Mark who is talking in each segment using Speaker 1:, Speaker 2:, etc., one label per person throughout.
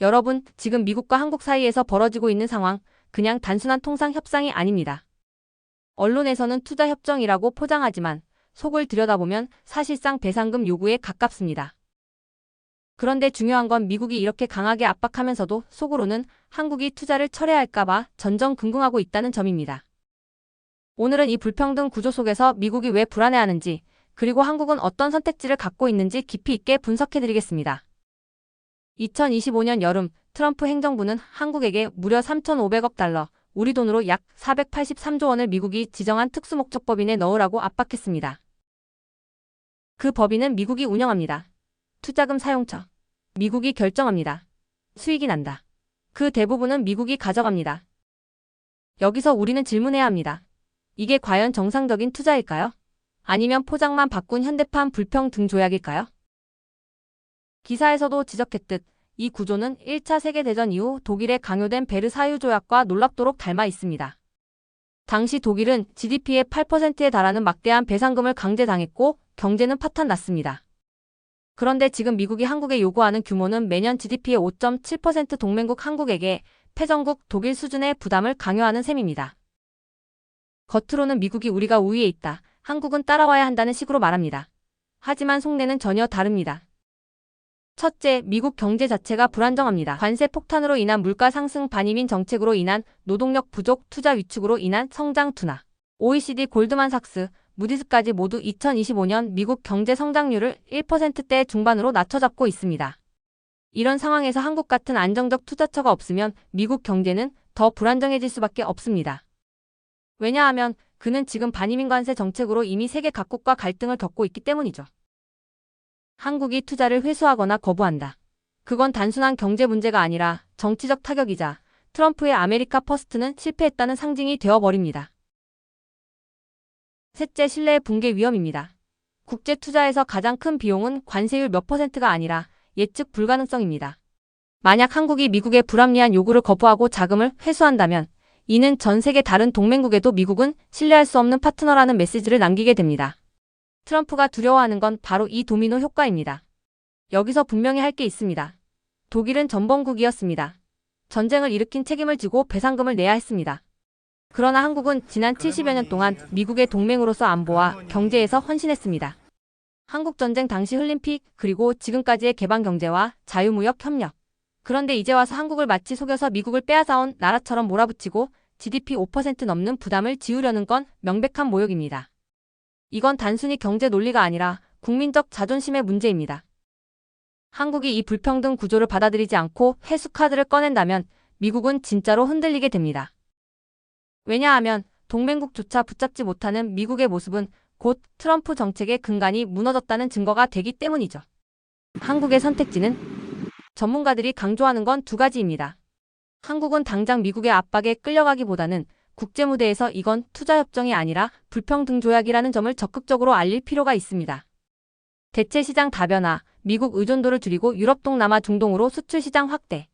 Speaker 1: 여러분, 지금 미국과 한국 사이에서 벌어지고 있는 상황, 그냥 단순한 통상 협상이 아닙니다. 언론에서는 투자 협정이라고 포장하지만 속을 들여다보면 사실상 배상금 요구에 가깝습니다. 그런데 중요한 건 미국이 이렇게 강하게 압박하면서도 속으로는 한국이 투자를 철회할까봐 전전긍긍하고 있다는 점입니다. 오늘은 이 불평등 구조 속에서 미국이 왜 불안해하는지, 그리고 한국은 어떤 선택지를 갖고 있는지 깊이 있게 분석해드리겠습니다. 2025년 여름 트럼프 행정부는 한국에게 무려 3,500억 달러, 우리 돈으로 약 483조 원을 미국이 지정한 특수목적법인에 넣으라고 압박했습니다. 그 법인은 미국이 운영합니다. 투자금 사용처. 미국이 결정합니다. 수익이 난다. 그 대부분은 미국이 가져갑니다. 여기서 우리는 질문해야 합니다. 이게 과연 정상적인 투자일까요? 아니면 포장만 바꾼 현대판 불평등 조약일까요? 기사에서도 지적했듯 이 구조는 1차 세계대전 이후 독일에 강요된 베르사유 조약과 놀랍도록 닮아 있습니다. 당시 독일은 GDP의 8%에 달하는 막대한 배상금을 강제당했고 경제는 파탄났습니다. 그런데 지금 미국이 한국에 요구하는 규모는 매년 GDP의 5.7% 동맹국 한국에게 패전국 독일 수준의 부담을 강요하는 셈입니다. 겉으로는 미국이 우리가 우위에 있다, 한국은 따라와야 한다는 식으로 말합니다. 하지만 속내는 전혀 다릅니다. 첫째, 미국 경제 자체가 불안정합니다. 관세 폭탄으로 인한 물가 상승, 반이민 정책으로 인한 노동력 부족, 투자 위축으로 인한 성장 둔화. OECD, 골드만삭스, 무디스까지 모두 2025년 미국 경제 성장률을 1%대 중반으로 낮춰잡고 있습니다. 이런 상황에서 한국 같은 안정적 투자처가 없으면 미국 경제는 더 불안정해질 수밖에 없습니다. 왜냐하면 그는 지금 반이민 관세 정책으로 이미 세계 각국과 갈등을 겪고 있기 때문이죠. 한국이 투자를 회수하거나 거부한다. 그건 단순한 경제 문제가 아니라 정치적 타격이자 트럼프의 아메리카 퍼스트는 실패했다는 상징이 되어버립니다. 셋째, 신뢰의 붕괴 위험입니다. 국제 투자에서 가장 큰 비용은 관세율 몇 %가 아니라 예측 불가능성입니다. 만약 한국이 미국의 불합리한 요구를 거부하고 자금을 회수한다면 이는 전 세계 다른 동맹국에도 미국은 신뢰할 수 없는 파트너라는 메시지를 남기게 됩니다. 트럼프가 두려워하는 건 바로 이 도미노 효과입니다. 여기서 분명히 할 게 있습니다. 독일은 전범국이었습니다. 전쟁을 일으킨 책임을 지고 배상금을 내야 했습니다. 그러나 한국은 지난 70여 년 동안 미국의 동맹으로서 안보와 경제에서 헌신했습니다. 한국전쟁 당시 흘린 피, 그리고 지금까지의 개방경제와 자유무역 협력. 그런데 이제 와서 한국을 마치 속여서 미국을 빼앗아온 나라처럼 몰아붙이고 GDP 5% 넘는 부담을 지우려는 건 명백한 모욕입니다. 이건 단순히 경제 논리가 아니라 국민적 자존심의 문제입니다. 한국이 이 불평등 구조를 받아들이지 않고 회수 카드를 꺼낸다면 미국은 진짜로 흔들리게 됩니다. 왜냐하면 동맹국조차 붙잡지 못하는 미국의 모습은 곧 트럼프 정책의 근간이 무너졌다는 증거가 되기 때문이죠. 한국의 선택지는 전문가들이 강조하는 건 두 가지입니다. 한국은 당장 미국의 압박에 끌려가기보다는 국제무대에서 이건 투자협정이 아니라 불평등 조약이라는 점을 적극적으로 알릴 필요가 있습니다. 대체 시장 다변화, 미국 의존도를 줄이고 유럽, 동남아, 중동으로 수출 시장 확대.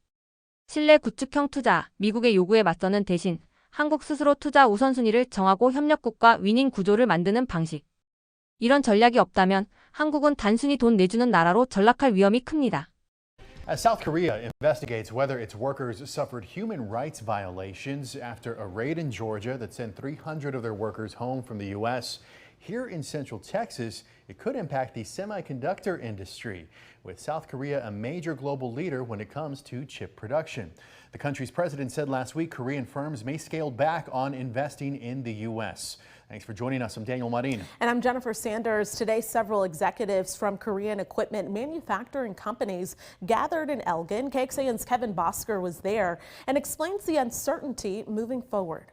Speaker 1: 신뢰 구축형 투자, 미국의 요구에 맞서는 대신 한국 스스로 투자 우선순위를 정하고 협력국가 위닝 구조를 만드는 방식. 이런 전략이 없다면 한국은 단순히 돈 내주는 나라로 전락할 위험이 큽니다.
Speaker 2: As South Korea investigates whether its workers suffered human rights violations after a raid in Georgia that sent 300 of their workers home from the U.S., here in Central Texas, it could impact the semiconductor industry, with South Korea a major global leader when it comes to chip production. The country's president said last week Korean firms may scale back on investing in the U.S. Thanks for joining us. I'm Daniel Marin.
Speaker 3: And I'm Jennifer Sanders. Today, several executives from Korean equipment manufacturing companies gathered in Elgin. KXAN's Kevin Bosker was there and explains the uncertainty moving forward.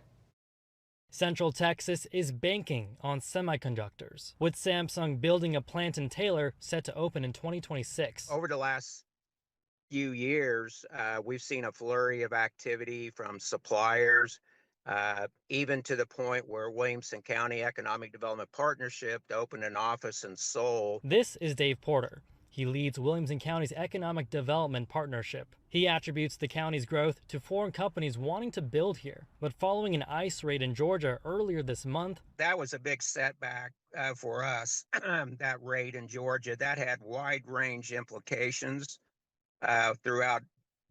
Speaker 4: Central Texas is banking on semiconductors, with Samsung building a plant in Taylor set to open in 2026.
Speaker 5: Over the last few years, we've seen a flurry of activity from suppliers, even to the point where Williamson County Economic Development Partnership opened an office in Seoul.
Speaker 4: This is Dave Porter. He leads Williamson County's Economic Development Partnership. He attributes the county's growth to foreign companies wanting to build here. But following an ICE raid in Georgia earlier this month,
Speaker 5: that was a big setback for us, that raid in Georgia. That had wide range implications throughout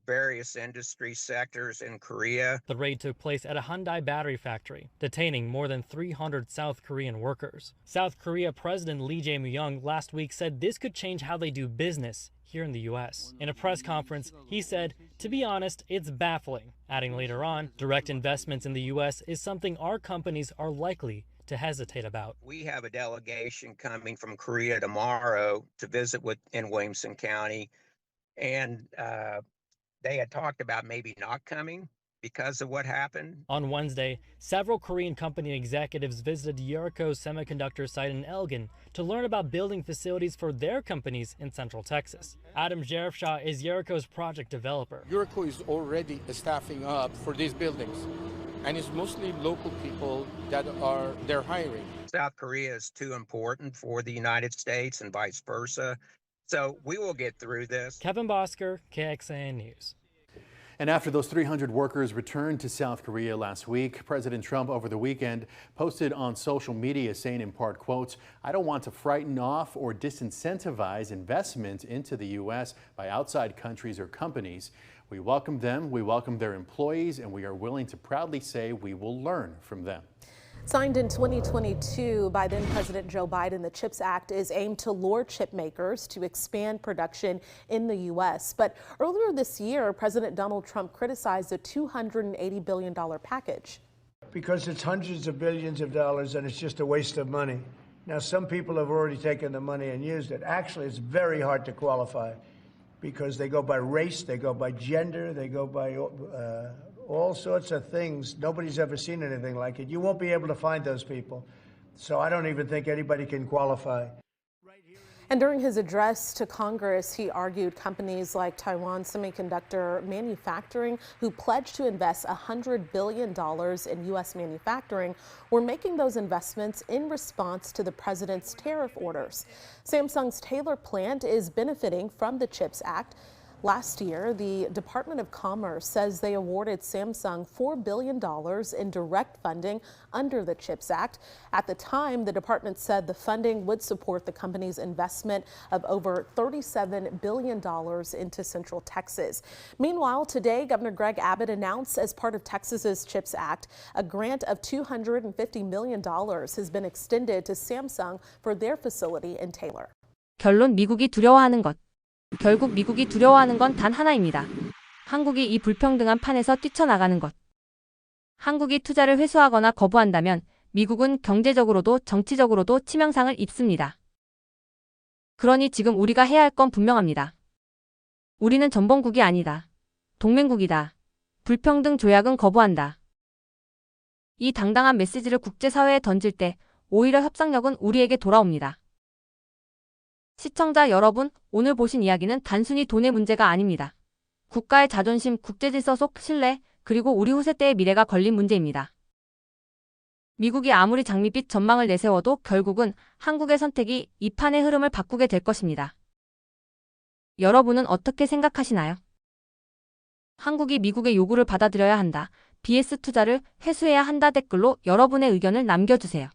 Speaker 5: various industry sectors in Korea.
Speaker 4: The raid took place at a Hyundai battery factory, detaining more than 300 South Korean workers. South Korea President Lee Jae-myung last week said this could change how they do business here in the U.S. In a press conference, he said, "To be honest, it's baffling," adding later on, direct investments in the U.S. is something our companies are likely to hesitate about.
Speaker 5: We have a delegation coming from Korea tomorrow to visit in Williamson County, and they had talked about maybe not coming because of what happened.
Speaker 4: On Wednesday, several Korean company executives visited Yuriko's semiconductor site in Elgin to learn about building facilities for their companies in Central Texas. Adam Jerefshah is Yuriko's project developer.
Speaker 6: Yuriko is already staffing up for these buildings, and it's mostly local people that they're hiring.
Speaker 5: South Korea is too important for the United States and vice versa. So we will get through this.
Speaker 4: Kevin Bosker, KXAN News.
Speaker 2: And after those 300 workers returned to South Korea last week, President Trump over the weekend posted on social media saying in part, quote, "I don't want to frighten off or disincentivize investment into the U.S. by outside countries or companies. We welcome them, we welcome their employees, and we are willing to proudly say we will learn from them."
Speaker 3: Signed in 2022 by then President Joe Biden, the CHIPS Act is aimed to lure chip makers to expand production in the U.S. But earlier this year, President Donald Trump criticized the $280 billion package.
Speaker 7: Because it's hundreds of billions of dollars and it's just a waste of money. Now, some people have already taken the money and used it. Actually, it's very hard to qualify because they go by race, they go by gender, they go by all sorts of things. Nobody's ever seen anything like it. You won't be able to find those people. So I don't even think anybody can qualify.
Speaker 3: And during his address to Congress, he argued companies like Taiwan Semiconductor Manufacturing, who pledged to invest $100 billion in U.S. manufacturing, were making those investments in response to the president's tariff orders. Samsung's Taylor plant is benefiting from the CHIPS Act. Last year, the Department of Commerce says they awarded Samsung $4 billion in direct funding under the CHIPS Act. At the time, the department said the funding would support the company's investment of over $37 billion into Central Texas. Meanwhile, today, Governor Greg Abbott announced as part of Texas's CHIPS Act, a grant of $250 million has been extended to Samsung for their facility in Taylor.
Speaker 1: 결론 미국이 두려워하는 것. 결국 미국이 두려워하는 건 단 하나입니다. 한국이 이 불평등한 판에서 뛰쳐나가는 것. 한국이 투자를 회수하거나 거부한다면 미국은 경제적으로도 정치적으로도 치명상을 입습니다. 그러니 지금 우리가 해야 할 건 분명합니다. 우리는 전범국이 아니다. 동맹국이다. 불평등 조약은 거부한다. 이 당당한 메시지를 국제사회에 던질 때 오히려 협상력은 우리에게 돌아옵니다. 시청자 여러분, 오늘 보신 이야기는 단순히 돈의 문제가 아닙니다. 국가의 자존심, 국제질서 속 신뢰, 그리고 우리 후세 때의 미래가 걸린 문제입니다. 미국이 아무리 장밋빛 전망을 내세워도 결국은 한국의 선택이 이 판의 흐름을 바꾸게 될 것입니다. 여러분은 어떻게 생각하시나요? 한국이 미국의 요구를 받아들여야 한다. BS 투자를 회수해야 한다 댓글로 여러분의 의견을 남겨주세요.